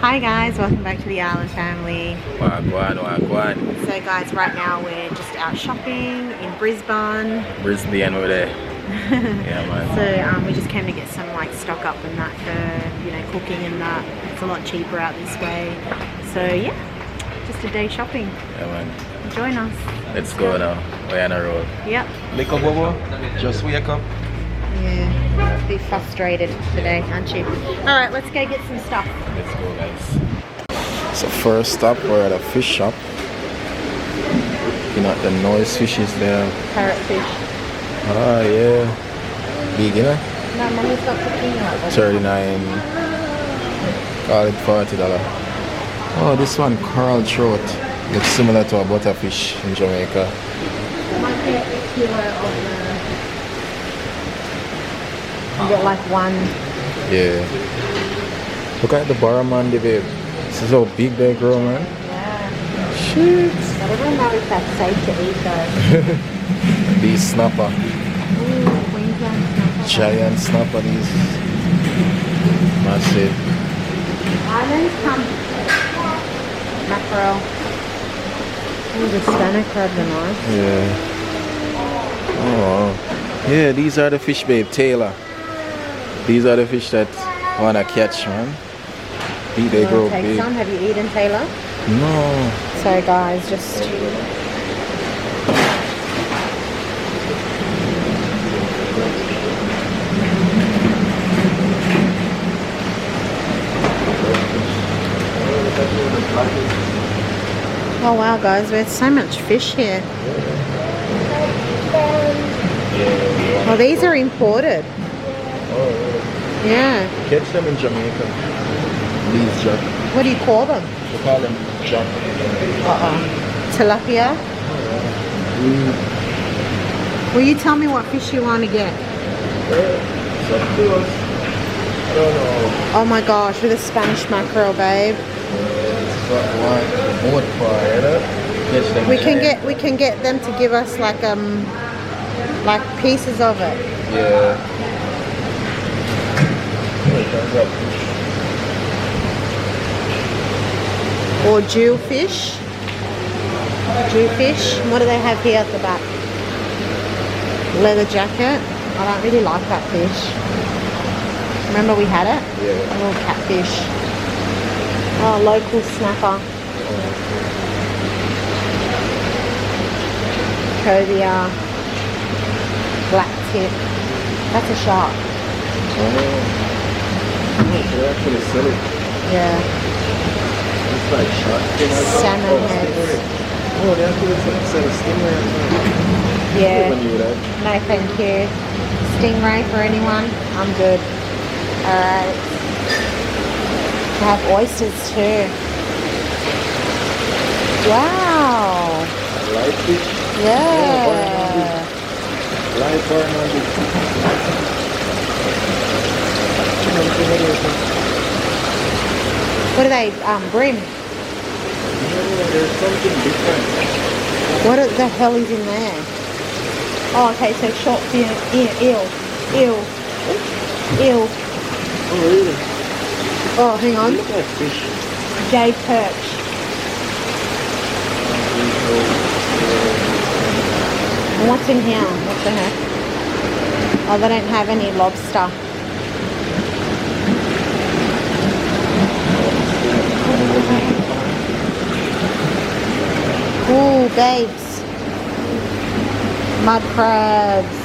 Hi guys, welcome back to the Island family. Wagwan. So guys, right now we're just out shopping in Brisbane. Brisbane over there. Yeah, man. So we just came to get some like stock up and that for, you know, cooking and that. It's a lot cheaper out this way. So yeah, just a day shopping. Yeah, man. Join us. Let's go now. We're on a road. Yep. Wake up, Bobo. Just wake up. Yeah, a bit frustrated today, aren't you? Alright, let's go get some stuff. Let's go, guys. So first stop, we're at a fish shop. You know, the noise fishes there. Parrotfish. Ah, yeah. Big, you know? No, mommy's got cooking like that. 39. Call it $40. Oh, this one, coral trout. Looks similar to a butterfish in Jamaica. Might get a kilo of the... You get like one. Yeah. Look at the barramundi, babe. This is how big they grow, man. Yeah. Shit. I don't know if that's safe to eat though. These snapper. Ooh, Queensland snapper. Giant snapper, these. Massive. Islands come mackerel. Ooh, the spanner crabs are nice. Yeah. Oh. Yeah, these are the fish, babe. Taylor. These are the fish that wanna catch, man. They grow take big. some. Have you eaten Taylor? No. So guys, just oh wow guys, there's so much fish here. Oh, these are imported. Yeah. Catch them in Jamaica. These jack. What do you call them? We call them jack. Tilapia? Will you tell me what fish you want to get? It's up to us. I don't know. Oh my gosh, with a Spanish mackerel, babe. It's what boat fry, catch them. We can get them to give us like pieces of it. Yeah. Or jewfish. Jewfish. What do they have here at the back? Leather jacket. I don't really like that fish. Remember we had it? Yeah. A little catfish. Oh, local snapper. Cobia. Black tip. That's a shark. Oh, they actually sell it. Yeah. It's like shark. Salmon heads. Oh, they actually sell a stingray. Yeah. Never knew that. No, thank you. Stingray for anyone? I'm good. Alright. They have oysters too. Wow. Live fish? Yeah. Live barramundi. What are they? Brim. No, there's something different. What the hell is in there? Oh, okay, so short fin, eel. Oh, really? Oh, hang on. Look at fish. Jade perch. And what's in here? What the heck? Oh, they don't have any lobster. Ooh, babes. Mud crabs.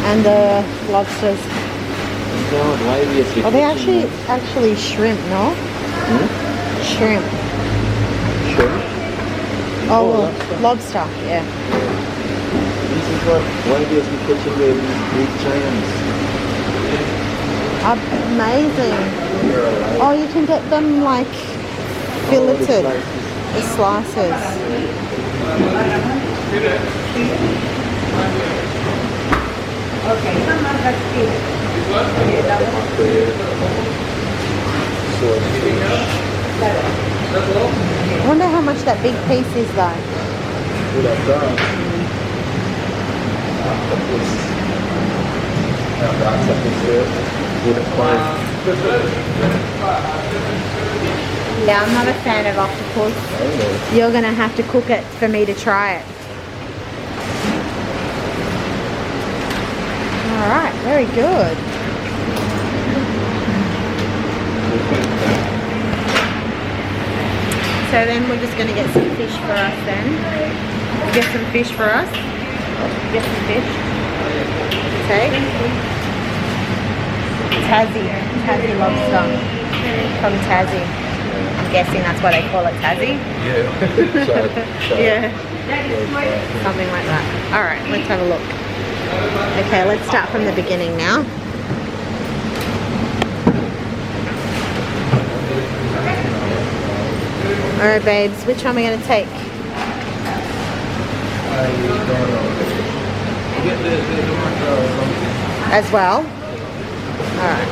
And the lobsters. Oh, they actually shrimp, no? Shrimp. Shrimp? Oh, well, lobster, yeah. This is why they be catching these big giants. Amazing. Oh, you can get them like filleted. The slices. I wonder how much that big piece is though. Octopus. The octopus there with a Yeah, I'm not a fan of octopus. You're gonna have to cook it for me to try it. Alright, very good. So then we're just gonna get some fish for us then. Get some fish for us. Get some fish. Okay. Tassie lobster. From Tassie. I'm guessing that's why they call it Tassie. Yeah. Yeah. Something like that. Alright, let's have a look. Okay, let's start from the beginning now. Alright babes, which one are we going to take? I don't know. Get the As well? Alright.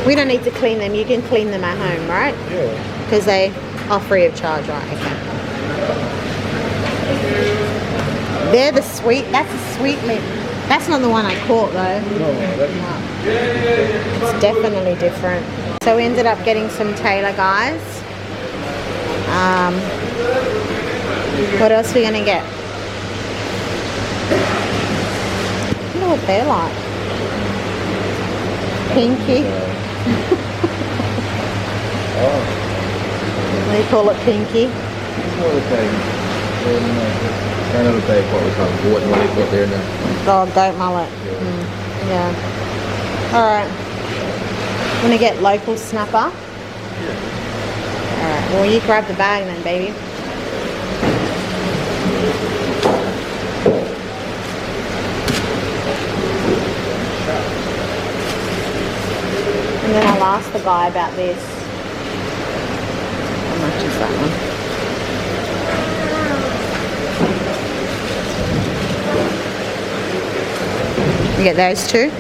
We don't need to clean them. You can clean them at home, right? Yeah. Because they are free of charge, right? Okay. They're the sweet, that's a sweet lip. That's not the one I caught though. No, that's It's definitely different. So we ended up getting some Taylor guys. What else are we gonna get? I wonder what they're like. Pinky. What do you call it, pinky? It's more the thing. Kind of like what we call goat mullet up there now. Oh, goat mullet. Yeah. Alright. Wanna get local snapper? Alright, well you grab the bag then, baby. And then I'll ask the guy about this. How much is that one? You get those two.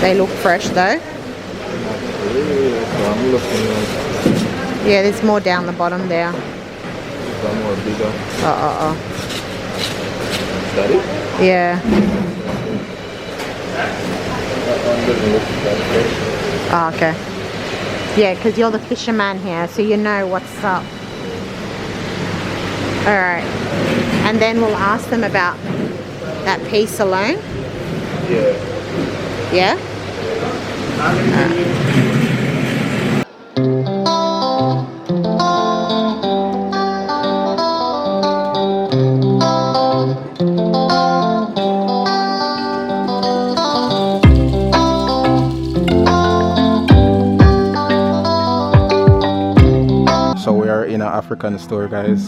They look fresh though. Yeah, there's more down the bottom there. Some more bigger. Is that it? Yeah. That one doesn't look that fresh. Oh, okay. Yeah, because you're the fisherman here, so you know what's up. Alright. And then we'll ask them about that piece alone. Yeah. Yeah? So we are in an African store, guys.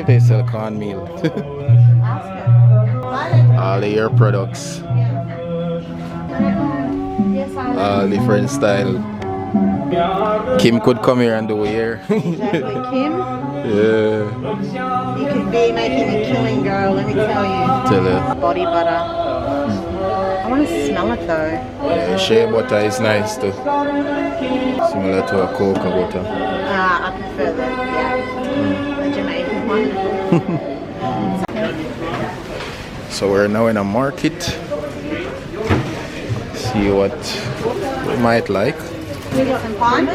They sell cornmeal. All the hair products. All different style. Kim could come here and do hair. Exactly, Kim. Yeah. You could be making a killing, girl, let me tell you. Tell her. Body butter. I want to smell it though. Yeah, shea butter is nice too. Similar to a cocoa butter. I prefer the Jamaican one. So we're now in a market. See what we might like. We got some pine.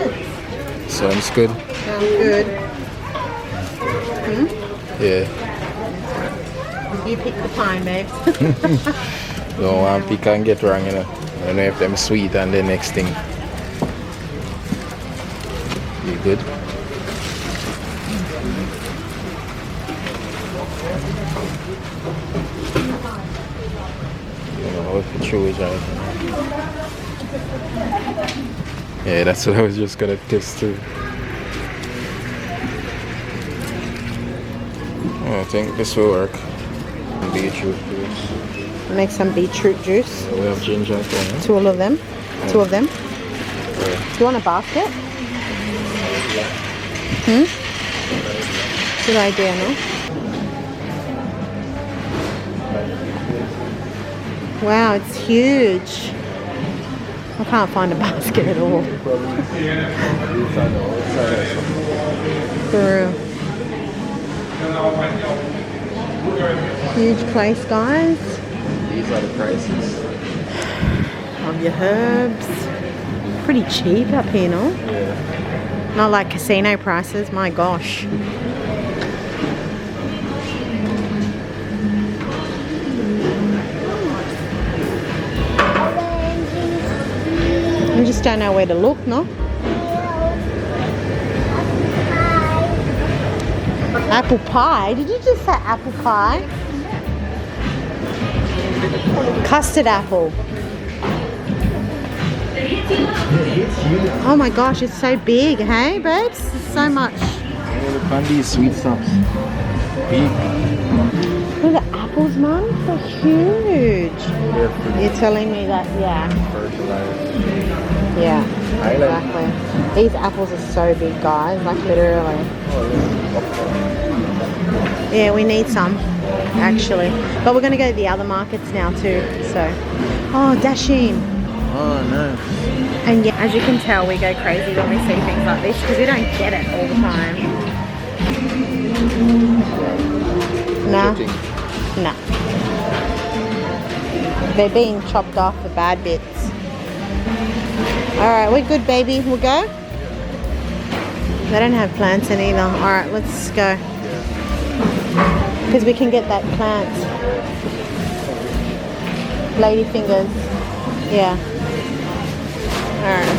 Sounds good. Sounds good. Yeah. You pick the pine, babe. Don't want to pick and get wrong, you know. I don't know if them sweet and the next thing. You good? I don't know if it's true, right? Yeah, that's what I was just gonna test too. I think this will work. Beetroot juice. Make some beetroot juice. We have ginger as well. Two of them. Two of them. Yeah. Do you want a basket? Good idea, no? Wow, it's huge. I can't find a basket at all. For real. Huge place, guys. These are the prices. Of your herbs. Pretty cheap up here, no? Yeah. Not like casino prices, my gosh. We just don't know where to look, no? Apple pie? Did you just say apple pie? Custard apple. Oh my gosh, it's so big, hey babes? It's so much. Yeah, look on these sweet stuffs. Big. Look at the apples, Mum. They're huge. You're telling me that, yeah. Fertilized. Yeah, exactly. These apples are so big, guys. Like literally. Yeah, we need some, actually. But we're going to go to the other markets now too, so. Oh, dashing. Oh, nice. And yeah, as you can tell, we go crazy when we see things like this because we don't get it all the time. Nah. Nah. They're being chopped off the bad bits. Alright, we're good, baby. We'll go? They don't have plants in either. Alright, let's go. Because we can get that plant. Lady fingers. Yeah. Alright.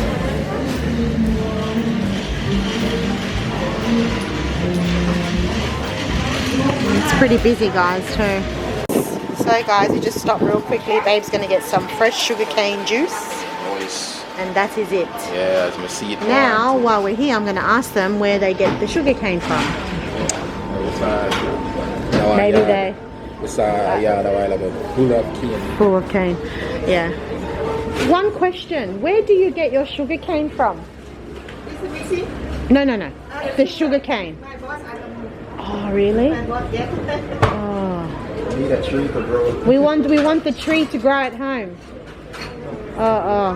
It's pretty busy, guys, too. So, guys, we just stopped real quickly. Babe's going to get some fresh sugarcane juice. Nice. And that is it. Yeah, it's my seed. Now, while we're here, I'm going to ask them where they get the sugarcane from. Maybe they... We saw a yard a while ago. Full of cane. Full of cane. Yeah. One question. Where do you get your sugarcane from? No. The sugarcane. Oh, really? Oh. Need a tree to grow. We want the tree to grow at home. Oh.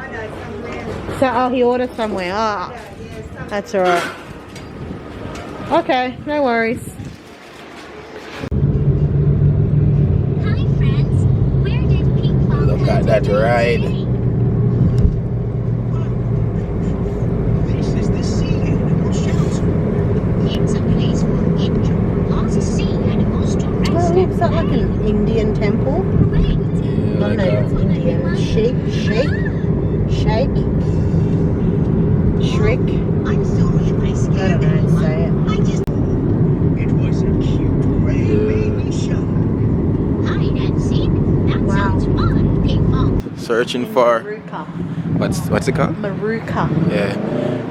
So, he ordered somewhere. Oh, that's alright. Okay, no worries. Hi friends, where did Pink Fall Look at that ride. This is the sea animal shelter. It's a place for injured, lost sea animals to rest Oh, and looks like an Indian temple. Great. No, it's Indian. Shake. Shriek. I'm sorry if I I scared don't know how to say anyone. it. I just It was a cute gray baby shark. hide and seek. That Wow. sounds fun. Pink Fall. Searching for Maruka. what's it called? Maruka. Yeah.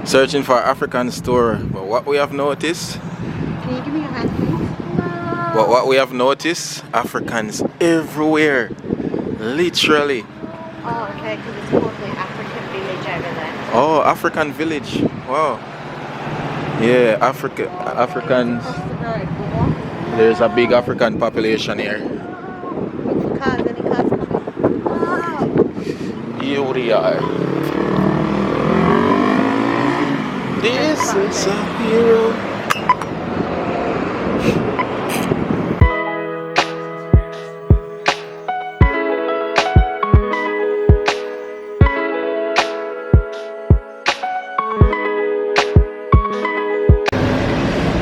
Searching for African store. But what we have noticed, Can you give me your hand, please? what we have noticed, Africans everywhere. Literally. Oh, okay, because it's called the African village over there. Oh, African village. Wow. Yeah, Africans. Across the road. Walk. There's a big African population here. Look for cars. Any cars coming? Wow. Here we are. This is a hero.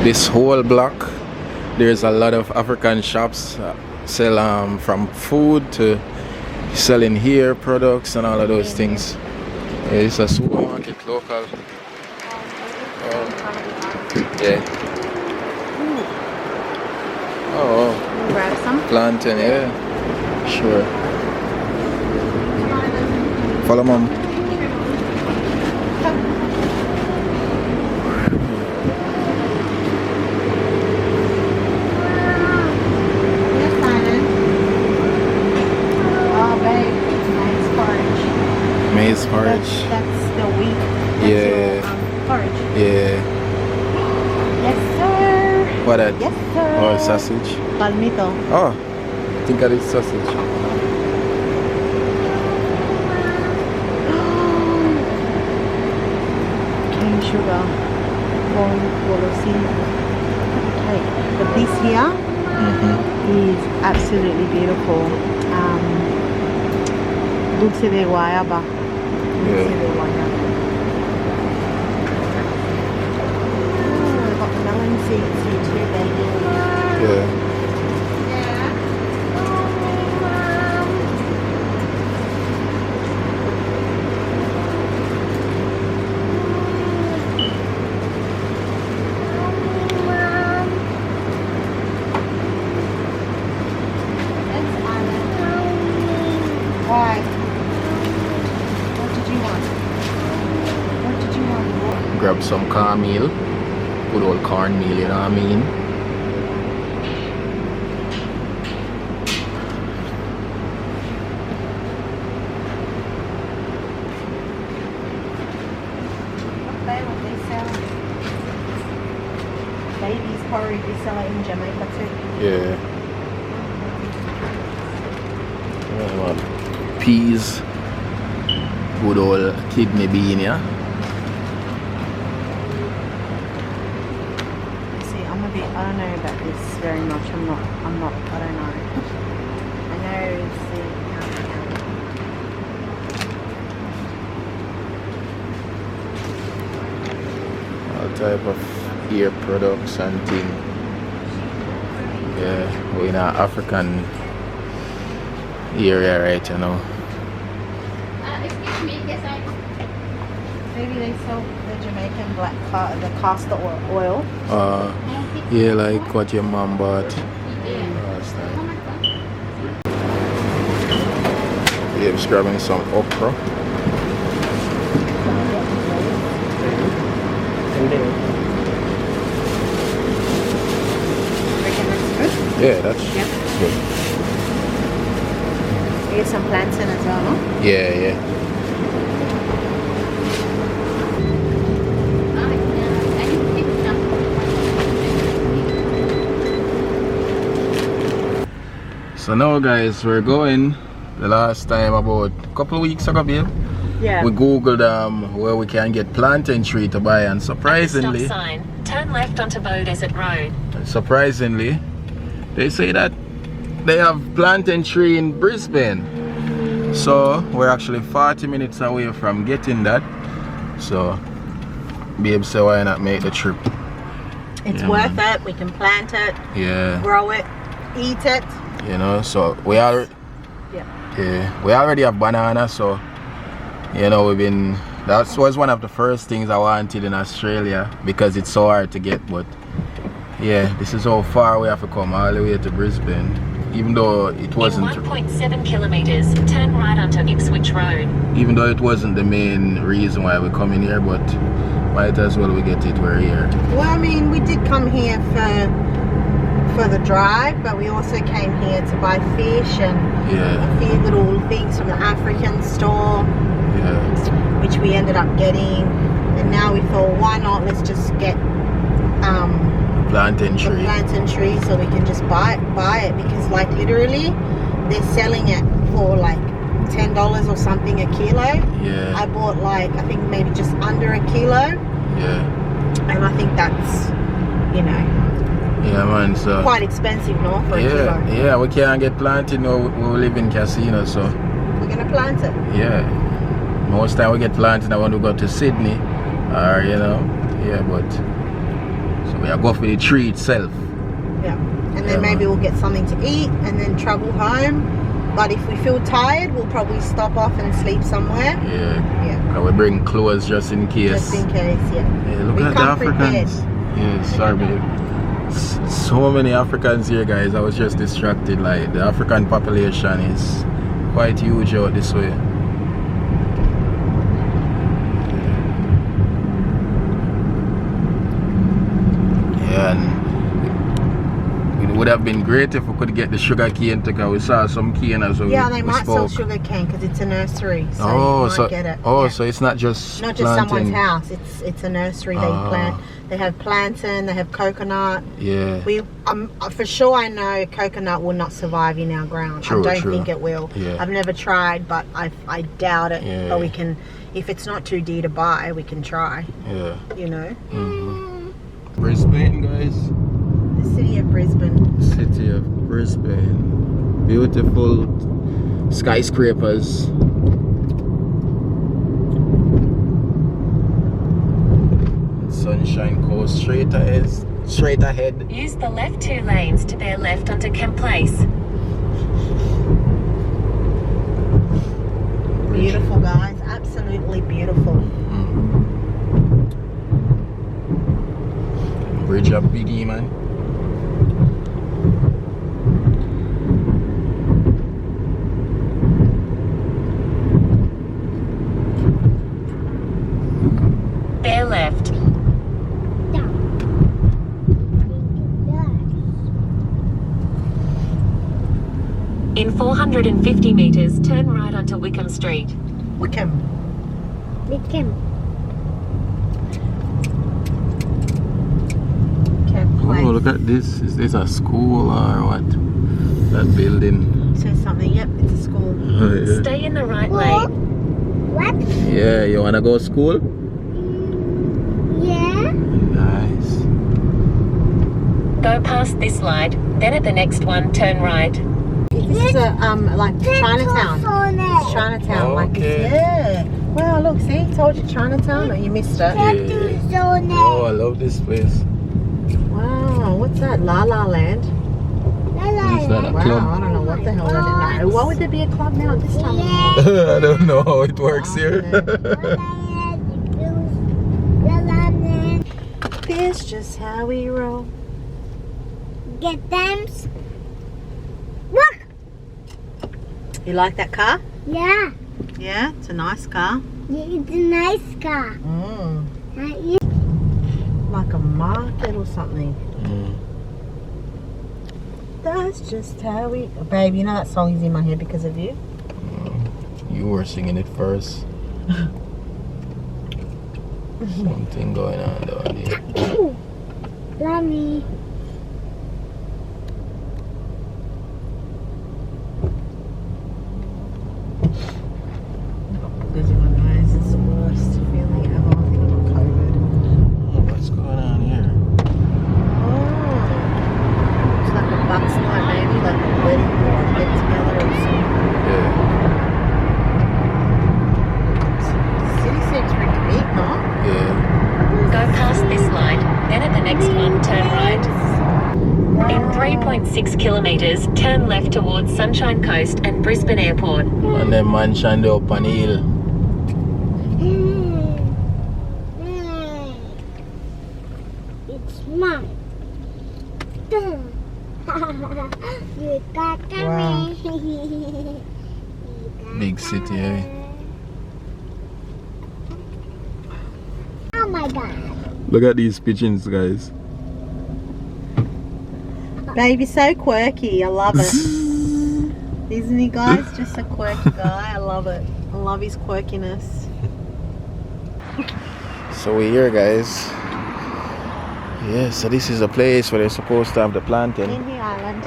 This whole block, there's a lot of African shops sell from food to selling hair products and all of those things. Yeah, it's a supermarket local. Yeah. Oh, Grab some. plantain, yeah. Sure. Follow mom. Yes, Simon. Oh, babe, it's maize porridge. Maize porridge. That's the wheat. That's Yeah. your, porridge. Yeah. Yes, sir. What that? Yes, sir. Oh, sausage. Palmito. Oh, I think that is sausage. Cane sugar. Golosina. Okay. But this here Mm-hmm. is Absolutely beautiful. Dulce de guayaba. Dulce de guayaba. Oh, we've got melon seeds here too, baby. Yeah. Why? What did you want? What did you want? Grab some cornmeal. Good old cornmeal, you know what I mean? What they sell? Baby's porridge, they sell it in Jamaica too. Yeah. Peas, good old kidney bean, yeah. See, I'm a bit, I don't know about this very much. I don't know. I know it's All type of ear products and thing. Yeah, we're in an African area right you know. Excuse me, yes, maybe they sell the Jamaican the castor oil. Yeah, like what your mom bought last time. Yeah, just grabbing some okra. Reckon that's good? Yeah, that's good. Here's some plantain as well, no? Yeah. So now guys, we're going. The last time about a couple of weeks ago, babe, Yeah. we googled where we can get plantain tree to buy, and surprisingly, Stop sign. Turn left onto Bow Desert Road. surprisingly, they say that they have plantain tree in Brisbane. So we're actually 40 minutes away from getting that. So babe said why not make the trip. It's Yeah, worth man. it. We can plant it, Yeah. grow it, eat it. You know, so we already we already have banana, so you know that was one of the first things I wanted in Australia because it's so hard to get, but yeah, this is how far we have to come all the way to Brisbane, even though it wasn't In 1.7 kilometres, turn right onto Ipswich Road. even though it wasn't the main reason why we're coming here, but might as well we get it, we're here. Well, I mean, we did come here for the drive, but we also came here to buy fish and a few little things from the African store, which we ended up getting. And now we thought, why not? Let's just get Plantain the tree. plantain tree so we can just buy it because, like, literally, they're selling it for like $10 or something a kilo. Yeah. I bought like I think maybe just under a kilo, Yeah. and I think that's, you know, Yeah, man. So quite expensive, no, for a kilo. yeah, we can't get planted. No, we live in Casino, so We're gonna plant it. yeah. Most time we get planted, I want to go to Sydney, or you know, but so we are go for the tree itself. Yeah, and Yeah, then maybe man. we'll get something to eat and then travel home. But if we feel tired, we'll probably stop off and sleep somewhere. Yeah. Yeah, And we bring clothes just in case. just in case. Yeah. Yeah, look We at the come prepared. Africans. Yeah, sorry, babe. So many Africans here, guys. I was just distracted. Like the African population is quite huge out this way. Yeah, and it would have been great if we could get the sugar cane because we saw some cane as well. Yeah, they we might sell spoke. sugar cane because it's a nursery, so Oh, you might so get it. oh, Yeah. so it's not just Not just someone's planting. house. It's a nursery. They Ah. plant. They have plantain. They have coconut. Yeah. We for sure I know coconut will not survive in our ground. True, I don't true. think it will. Yeah. I've never tried, but I doubt it. Yeah. But we can, if it's not too dear to buy, we can try. Yeah. You know, Brisbane, guys. the city of Brisbane. City of Brisbane. Beautiful skyscrapers. Sunshine Coast straight ahead. Use the left 2 lanes to bear left onto Kemp Place. Beautiful, guys. Absolutely beautiful. Bridge up Biggie, man. Bear left. In 450 metres, turn right onto Wickham Street. Wickham. Oh, look at this. Is this a school or what? That building. Says something. Yep, it's a school. Oh, yeah. Stay in the right lane. What? Yeah, you wanna go to school? Yeah. Nice. Go past this light, then at the next one, turn right. This is a like Chinatown. It's Chinatown, like Okay. yeah. Wow, look, see, told you Chinatown, or you missed it. Yeah. Oh, I love this place. Wow, what's that? La La Land. Is that a Wow, club? I don't know what the hell that is. No, why would there be a club now at this time of year? I don't know how it works here. This just how we roll. Get them. Look. You like that car? Yeah. Yeah, it's a nice car. It's a nice car. Like a market or something. Mm. That's just how we... Babe, you know that song is in my head because of you? You were singing it first. Something going on down here. Love me. Busy one, guys. It's the worst feeling ever. I think I've got COVID. Oh, what's going on here? Oh. It's like a bucks night, maybe. Like a wedding or a get together or something. Yeah. The city seems pretty big, huh? Yeah. Go past this light, then at the next one, turn right. In 3.6 kilometres, turn left towards Sunshine Coast and Brisbane Airport. And then mansion up on the hill. It's mine. You got Wow. me. Big city, eh? Oh my god. Look at these pigeons, guys. Babe, you're so quirky. I love it. Isn't he, guys? Just a quirky guy. I love it. I love his quirkiness. So we're here, guys. Yeah, so this is a place where they're supposed to have the planting. In the island.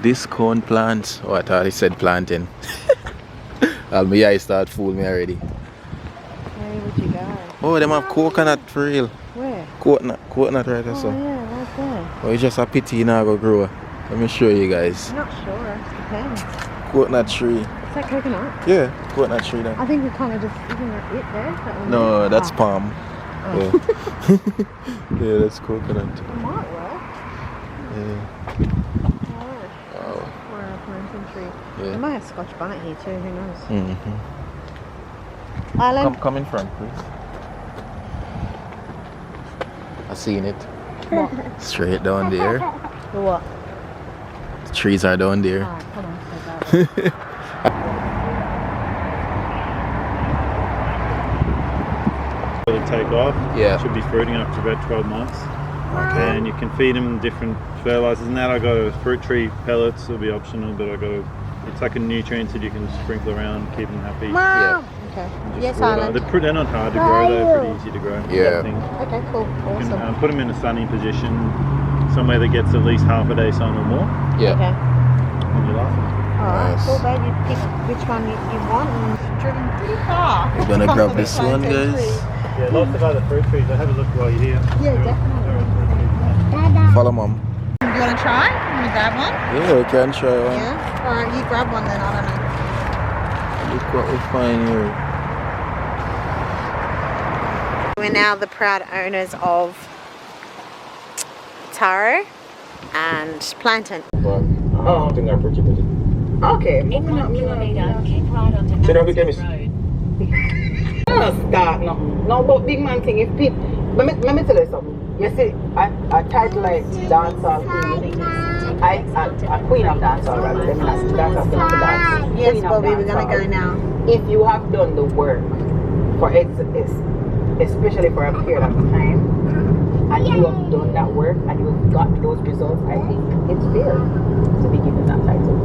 This cone plant. Oh, I thought he said planting. My eyes start fooling me already. Where would you go? Oh, them have coconut for real. Where? Coconut right there, Oh, so. yeah, right there. Oh, it's just a pity you not go grow. Let me show you guys. I'm not sure. It depends. Coconut tree. Is that coconut? Yeah, coconut tree there. I think we kind of just... Isn't that it there? That one No, there? that's Oh. palm. Oh. Yeah. Yeah, that's coconut. It might work. Yeah. Oh, Wow. or a plantain tree. They Yeah. might have Scotch bonnet here too, who knows? Mm-hmm. Island? Come in front, please. I seen it. What? Straight down there. The what? The trees are down there. Alright, come on, let's go. To take off. Yeah. Should be fruiting up to about 12 months. Okay. And you can feed them different fertilizers. And that I got a fruit tree pellets. It'll be optional, but I got a. It's like a nutrient that you can sprinkle around, keep them happy. Yeah. Okay. Just Yes, water. Island. They're not hard to grow. They're pretty easy to grow. Yeah. Things. Okay, cool. You can Awesome. put them in a sunny position, somewhere that gets at least half a day sun or more. Yeah. Okay. And you like it. Alright, Nice. cool, babe. You pick which one you want and driven pretty far. We're gonna grab this one, guys. Yeah, lots of other fruit trees. Have a look while you're here. Yeah, definitely. Dada. follow mom. Do you want to try? You want to grab one? Yeah, we can try one. Yeah. All right, you grab one then. I don't know. Look what we find here. We're now the proud owners of taro and plantain. I don't think I'm pretty good. Okay. In 1 kilometre, keep right onto So now we Mansfield can- Road. No, start no. No, but big man thing. If people, let me tell you something. You see, I title like dancehall queen. I queen of dancehall, right? Let me not dancehall queen of dance. Yes, Queen of Bobby, we're going to dancehall. go now. If you have done the work for especially for a period of time, and you have done that work and you've got those results, I think it's fair to be given that title.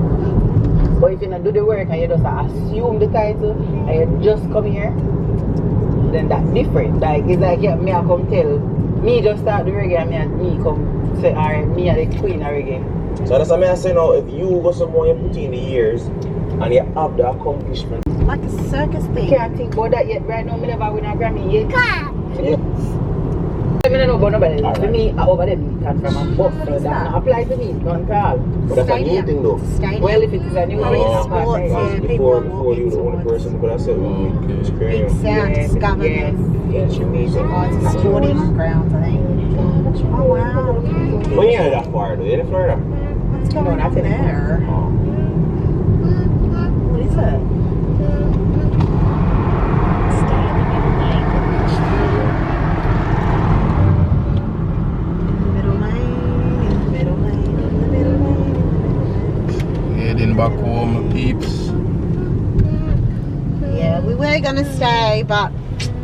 But if you don't do the work and you just assume the title and you just come here, then that's different. Like it's like yeah, me I come tell me just start the reggae and me come say alright, me are the queen of reggae. So that's what I say now, if you go somewhere you put in the years and you have the accomplishment. Like a circus I thing. can't think about that yet. Right now, me never win a Grammy yet. I don't know about nobody. For me, I over there beat from a box. So that not apply to me. Don't call. But that's a new thing though. Stadium. Well, if it is a new Oh, thing, yeah. it's not Sports, right. yeah. Before people you the only person who could have said, Okay. it's Big crazy. sound Yes, discovered yes, them. yes, you need it. Oh, it's a sporting grounds, I think. Oh, wow. When you heard that far though, you're in Florida. What's going No, on nothing. there? What is it? Stay in the middle lane. Middle lane, middle lane, middle lane. Heading back home, peeps. Yeah, we were going to stay, but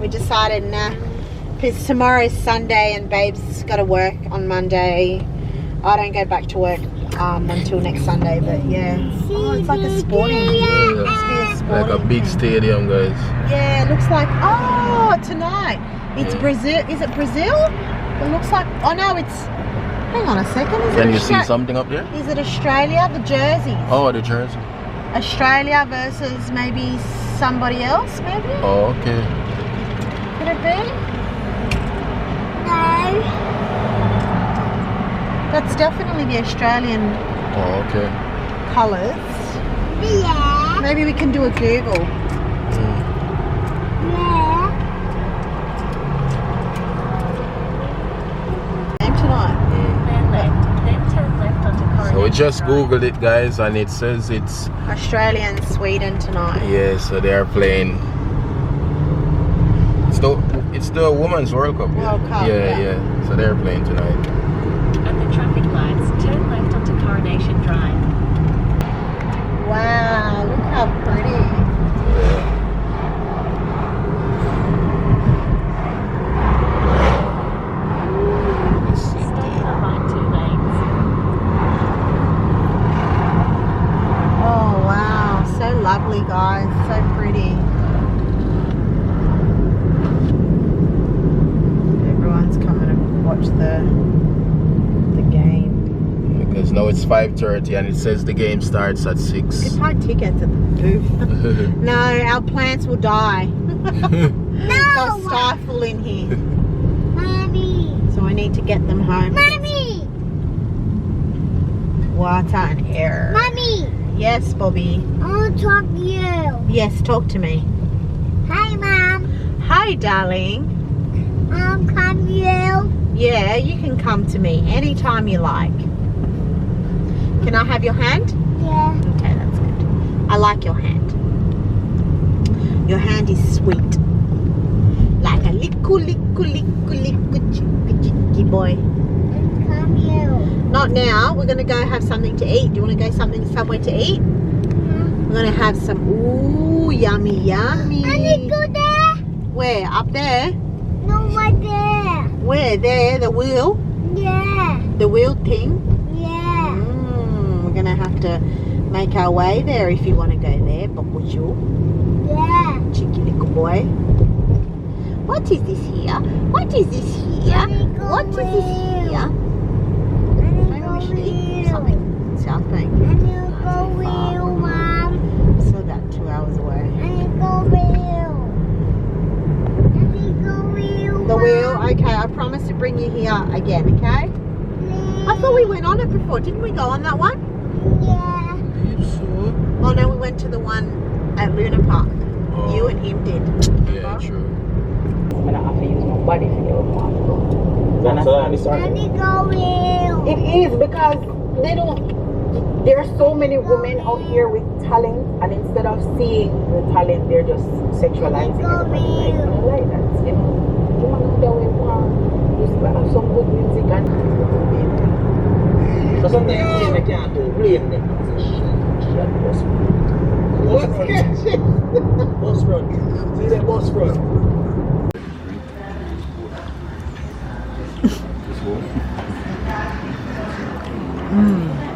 we decided nah. Because tomorrow's Sunday and Babe's got to work on Monday. I don't go back to work until next Sunday, but yeah. Oh, it's like a sporting. Must be a sporting Like a big thing. stadium, guys. Yeah, it looks like, oh, tonight. It's Yeah. Brazil. Is it Brazil? It looks like, oh no, it's, hang on a second. Is Can it you see Austra- something up there? Is it Australia? The jerseys. Oh, the jersey. Australia versus maybe somebody else, maybe? Oh, okay. Could it be? No. That's definitely the Australian Oh, okay. colours. Yeah. Maybe we can do a Google. Mm. Game tonight. Then left, then turn left onto Coronation So we just Drive. googled it, guys, and it says it's Australia and Sweden tonight. yeah. So they are playing. It's the Women's World Cup. Yeah. World Cup, Yeah, yeah. yeah. So they're playing tonight. At the traffic lights, turn left onto Coronation Drive. Wow, look how pretty. Yeah. Let's see. Stay in the right 2 lanes. Oh wow, so lovely guys, so pretty. Everyone's coming to watch the game. Because now it's 5:30 and it says the game starts at 6. Could buy tickets at the booth. No, our plants will die. They'll stifle in here. Mommy. So I need to get them home. Mommy. What an error. Mommy. Yes, Bobby. I want to talk to you. Yes, talk to me. Hi, Mom. Hi, darling. Come to you. Yeah, you can come to me anytime you like. Can I have your hand? Yeah. Okay, that's good. I like your hand. Your hand is sweet. Like a little chicky boy. Come you. Not now. We're going to go have something to eat. Do you want to go somewhere to eat? We're going to have some, ooh, yummy, yummy. I need to go there. Where? Up there? No, right there. Where? There? The wheel? Yeah. The wheel thing? Yeah. We're going to have to make our way there if you want to go there. Babuju, Yeah. cheeky little boy. What is this here? What is this here? What is this here? Maybe we should eat something in South Bank. I need to go with you, Mom. Still about 2 hours away. I need to go with you. I need to go with you, The wheel? Okay, I promise to bring you here again, okay? Please. thought we went on it before. Didn't we go on that one? I believe so. Oh no, we went to the one at Luna Park. Oh. You and him did. Yeah, true. I'm gonna have to use my body for your That's all I understand. It is because they don't. There are so many women out here with talent, and instead of seeing the talent, they're just sexualizing it. And I don't like that. You know, women out there with have some good music and. So sometimes I can't do blame them. Bus run. See that bus run?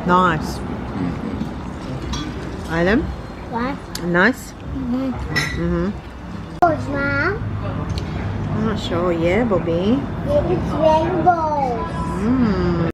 Nice. Adam? What? Nice? Mom, I'm not sure. Yeah, Bobby. it's rainbows. Mm.